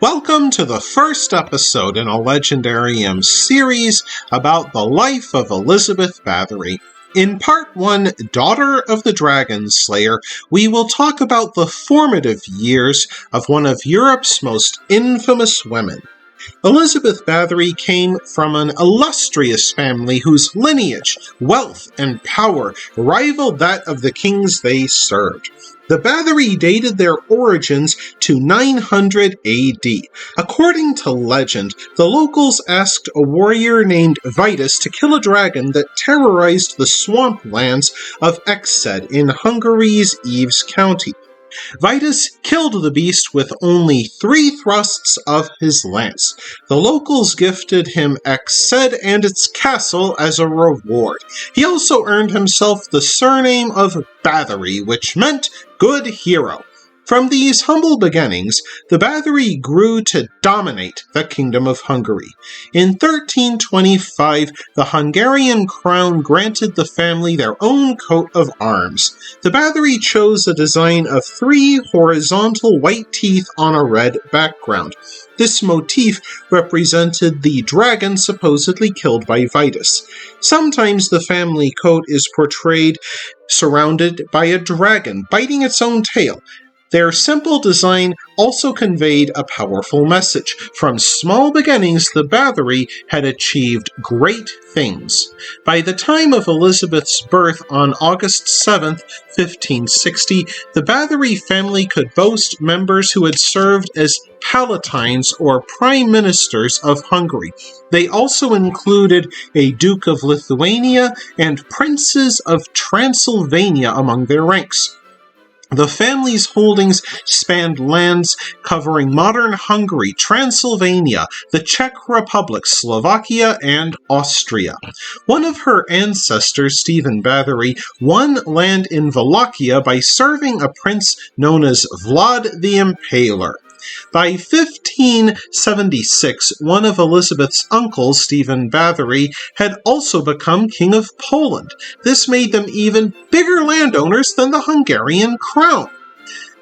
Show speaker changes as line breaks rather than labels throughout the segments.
Welcome to the first episode in a Legendarium series about the life of Elizabeth Bathory. In Part 1, Daughter of the Dragon Slayer, we will talk about the formative years of one of Europe's most infamous women. Elizabeth Bathory came from an illustrious family whose lineage, wealth, and power rivaled that of the kings they served. The Bathory dated their origins to 900 AD. According to legend, the locals asked a warrior named Vitus to kill a dragon that terrorized the swamplands of Cited in Hungary's Eves County. Vitus killed the beast with only 3 thrusts of his lance. The locals gifted him Cited and its castle as a reward. He also earned himself the surname of Bathory, which meant good hero. From these humble beginnings, the Bathory grew to dominate the Kingdom of Hungary. In 1325, the Hungarian crown granted the family their own coat of arms. The Bathory chose a design of 3 horizontal white teeth on a red background. This motif represented the dragon supposedly killed by Vitus. Sometimes the family coat is portrayed surrounded by a dragon biting its own tail. Their simple design also conveyed a powerful message. From small beginnings, the Bathory had achieved great things. By the time of Elizabeth's birth on August 7, 1560, the Bathory family could boast members who had served as palatines or prime ministers of Hungary. They also included a Duke of Lithuania and princes of Transylvania among their ranks. The family's holdings spanned lands covering modern Hungary, Transylvania, the Czech Republic, Slovakia, and Austria. One of her ancestors, Stephen Bathory, won land in Wallachia by serving a prince known as Vlad the Impaler. By 1576, one of Elizabeth's uncles, Stephen Bathory, had also become King of Poland. This made them even bigger landowners than the Hungarian crown.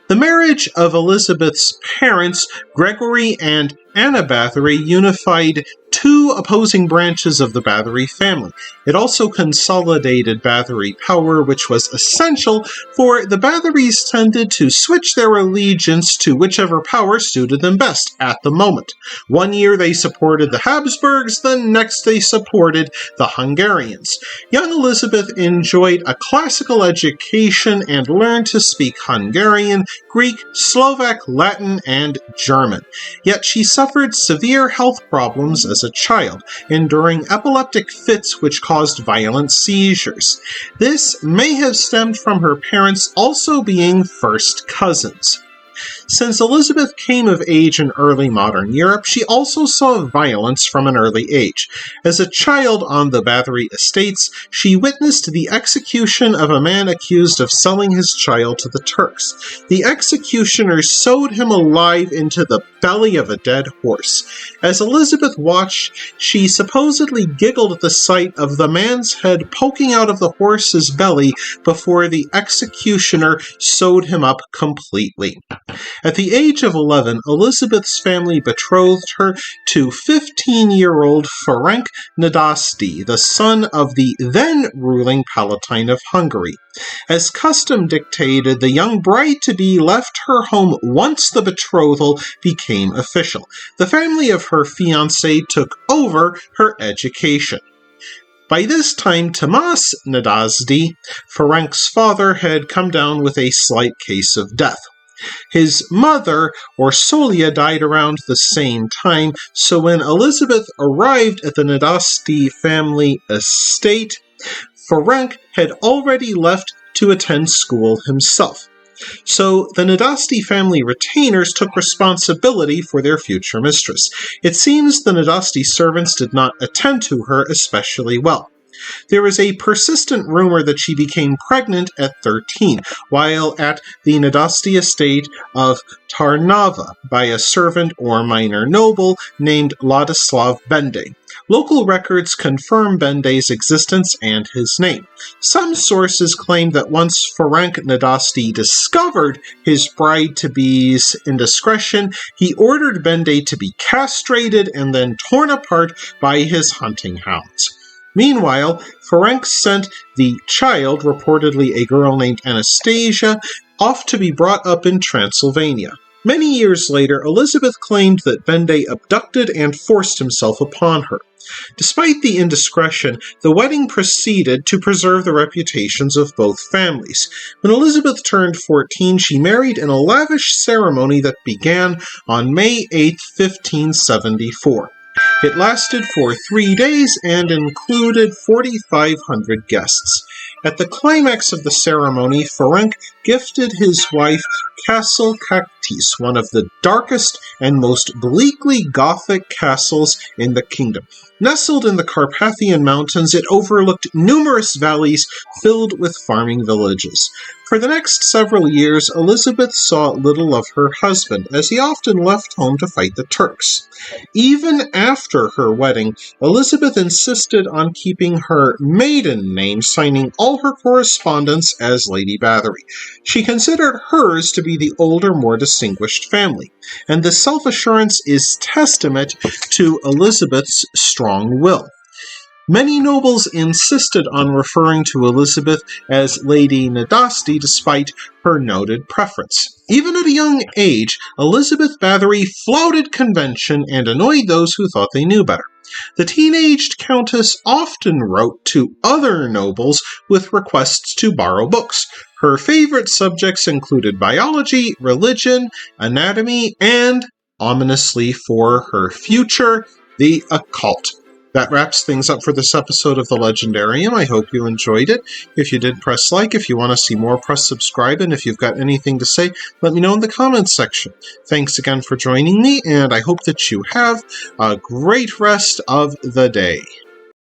The marriage of Elizabeth's parents, Gregory and Anna Bathory, unified 2 opposing branches of the Bathory family. It also consolidated Bathory power, which was essential, for the Bathorys tended to switch their allegiance to whichever power suited them best at the moment. One year they supported the Habsburgs, the next they supported the Hungarians. Young Elizabeth enjoyed a classical education and learned to speak Hungarian, Greek, Slovak, Latin, and German. Yet she suffered severe health problems as a child, enduring epileptic fits which caused violent seizures. This may have stemmed from her parents also being first cousins. Since Elizabeth came of age in early modern Europe, she also saw violence from an early age. As a child on the Bathory estates, she witnessed the execution of a man accused of selling his child to the Turks. The executioner sewed him alive into the belly of a dead horse. As Elizabeth watched, she supposedly giggled at the sight of the man's head poking out of the horse's belly before the executioner sewed him up completely. At the age of 11, Elizabeth's family betrothed her to 15-year-old Ferenc Nadasdy, the son of the then-ruling Palatine of Hungary. As custom dictated, the young bride-to-be left her home once the betrothal became official. The family of her fiancé took over her education. By this time, Tomas Nadasdy, Ferenc's father, had come down with a slight case of death. His mother, Orsolia, died around the same time, so when Elizabeth arrived at the Nadasdy family estate, Ferenc had already left to attend school himself. So the Nadasdy family retainers took responsibility for their future mistress. It seems the Nadasdy servants did not attend to her especially well. There is a persistent rumor that she became pregnant at 13, while at the Nadasdy estate of Tarnava by a servant or minor noble named Ladislav Bende. Local records confirm Bende's existence and his name. Some sources claim that once Ferenc Nadasdy discovered his bride-to-be's indiscretion, he ordered Bende to be castrated and then torn apart by his hunting hounds. Meanwhile, Ferenc sent the child, reportedly a girl named Anastasia, off to be brought up in Transylvania. Many years later, Elizabeth claimed that Bende abducted and forced himself upon her. Despite the indiscretion, the wedding proceeded to preserve the reputations of both families. When Elizabeth turned 14, she married in a lavish ceremony that began on May 8, 1574. It lasted for 3 days and included 4,500 guests. At the climax of the ceremony, Ferenc gifted his wife Castle Cactis, one of the darkest and most bleakly Gothic castles in the kingdom. Nestled in the Carpathian Mountains, it overlooked numerous valleys filled with farming villages. For the next several years, Elizabeth saw little of her husband, as he often left home to fight the Turks. Even after her wedding, Elizabeth insisted on keeping her maiden name, signing all her correspondence as Lady Bathory. She considered hers to be the older, more distinguished family, and this self-assurance is testament to Elizabeth's strong will. Many nobles insisted on referring to Elizabeth as Lady Nadasdy despite her noted preference. Even at a young age, Elizabeth Bathory flouted convention and annoyed those who thought they knew better. The teenaged countess often wrote to other nobles with requests to borrow books. Her favorite subjects included biology, religion, anatomy, and, ominously for her future, the occult. That wraps things up for this episode of The Legendarium. I hope you enjoyed it. If you did, press like. If you want to see more, press subscribe. And if you've got anything to say, let me know in the comments section. Thanks again for joining me, and I hope that you have a great rest of the day.